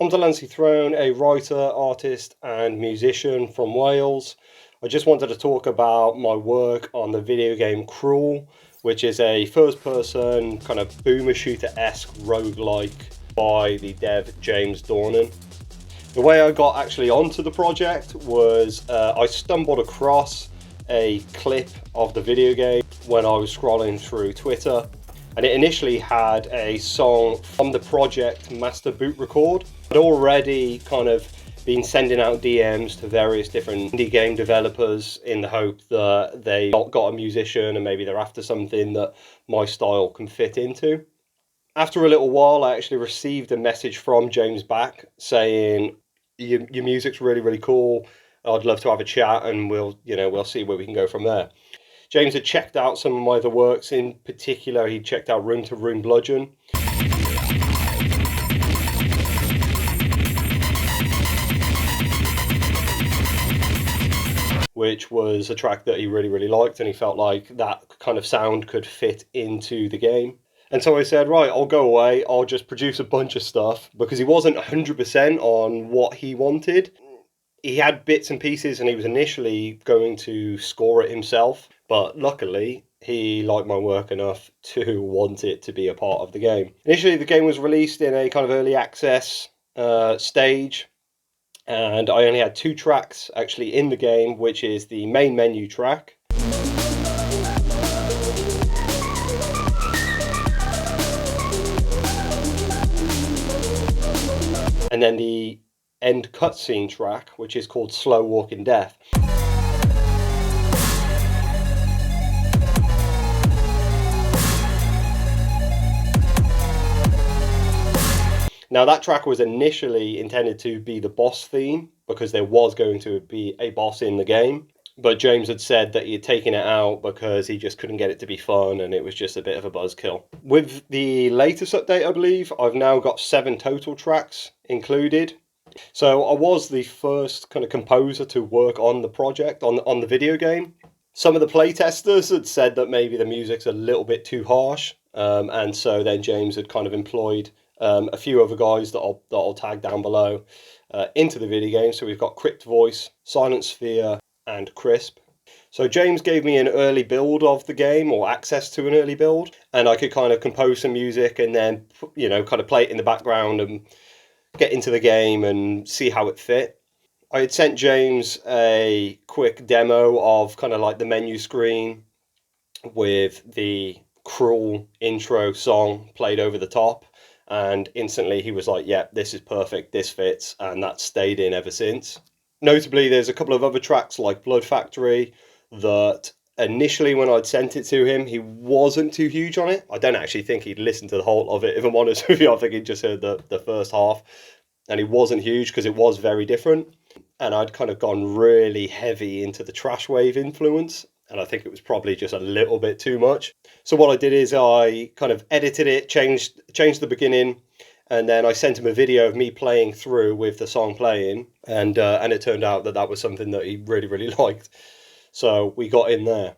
I'm Delancey Throne, a writer, artist, and musician from Wales. I just wanted to talk about my work on the video game Cruel, which is a first-person kind of boomer shooter-esque roguelike by the dev James Dornan. The way I got actually onto the project was I stumbled across a clip of the video game when I was scrolling through Twitter, and it initially had a song from the project Master Boot Record. I'd already kind of been sending out DMs to various different indie game developers in the hope that they got a musician and maybe they're after something that my style can fit into. After a little while, I actually received a message from James back saying, your music's really, really cool. I'd love to have a chat, and we'll see where we can go from there. James had checked out some of my other works. In particular, he checked out Room to Room Bludgeon, which was a track that he really, really liked, and he felt like that kind of sound could fit into the game. And so I said, right, I'll go away, I'll just produce a bunch of stuff, because he wasn't 100% on what he wanted. He had bits and pieces, and he was initially going to score it himself, but luckily he liked my work enough to want it to be a part of the game. Initially, the game was released in a kind of early access stage, and I only had 2 tracks actually in the game, which is the main menu track, and then the end cutscene track, which is called Slow Walking Death. Now, that track was initially intended to be the boss theme, because there was going to be a boss in the game, but James had said that he had taken it out because he just couldn't get it to be fun, and it was just a bit of a buzzkill. With the latest update, I believe, I've now got 7 total tracks included. So I was the first kind of composer to work on the project, on the video game. Some of the playtesters had said that maybe the music's a little bit too harsh, and so then James had kind of employed a few other guys that I'll tag down below into the video game. So we've got Crypt Voice, Silent Sphere, and Crisp. So James gave me an early build of the game, or access to an early build, and I could kind of compose some music and then, kind of play it in the background and get into the game and see how it fit. I had sent James a quick demo of kind of like the menu screen with the Cruel intro song played over the top, and instantly he was like, yeah, this is perfect, this fits, and that's stayed in ever since. Notably, there's a couple of other tracks like Blood Factory that initially when I'd sent it to him, he wasn't too huge on it. I don't actually think he'd listened to the whole of it, if I'm honest with you. I think he'd just heard the first half, and he wasn't huge because it was very different. And I'd kind of gone really heavy into the Trash Wave influence, and I think it was probably just a little bit too much. So what I did is I kind of edited it, changed the beginning, and then I sent him a video of me playing through with the song playing, and it turned out that was something that he really, really liked. So we got in there.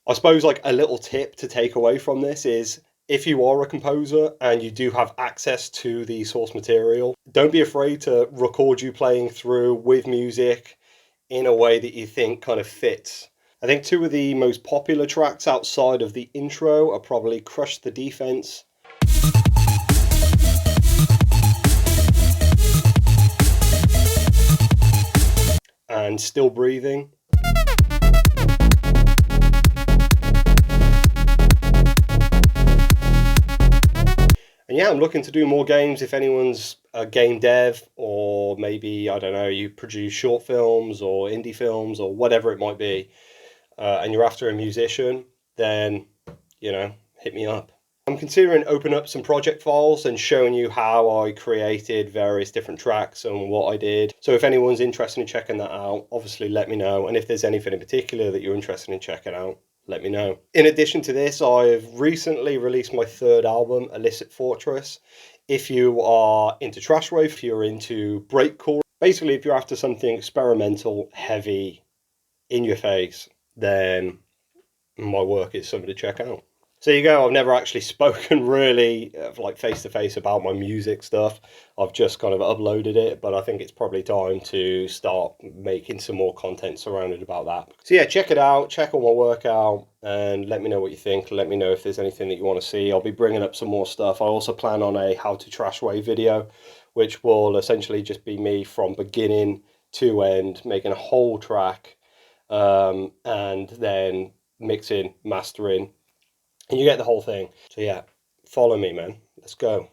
I suppose like a little tip to take away from this is, if you are a composer and you do have access to the source material, don't be afraid to record you playing through with music in a way that you think kind of fits. I think 2 of the most popular tracks outside of the intro are probably Crush the Defense and Still Breathing. And yeah, I'm looking to do more games. If anyone's a game dev, or maybe, I don't know, you produce short films or indie films or whatever it might be, and you're after a musician, then, hit me up. I'm considering opening up some project files and showing you how I created various different tracks and what I did. So if anyone's interested in checking that out, obviously let me know. And if there's anything in particular that you're interested in checking out, let me know. In addition to this, I've recently released my 3rd album, Illicit Fortress. If you are into Trash Wave, if you're into breakcore, basically if you're after something experimental, heavy, in your face, then my work is something to check out. So you go. I've never actually spoken really like face to face about my music stuff. I've just kind of uploaded it, but I think it's probably time to start making some more content surrounded about that. So yeah, check it out. Check all my work out, and let me know what you think. Let me know if there's anything that you want to see. I'll be bringing up some more stuff. I also plan on a how to trash wave video, which will essentially just be me from beginning to end, making a whole track, and then mixing, mastering, and you get the whole thing. So yeah, follow me, man. Let's go.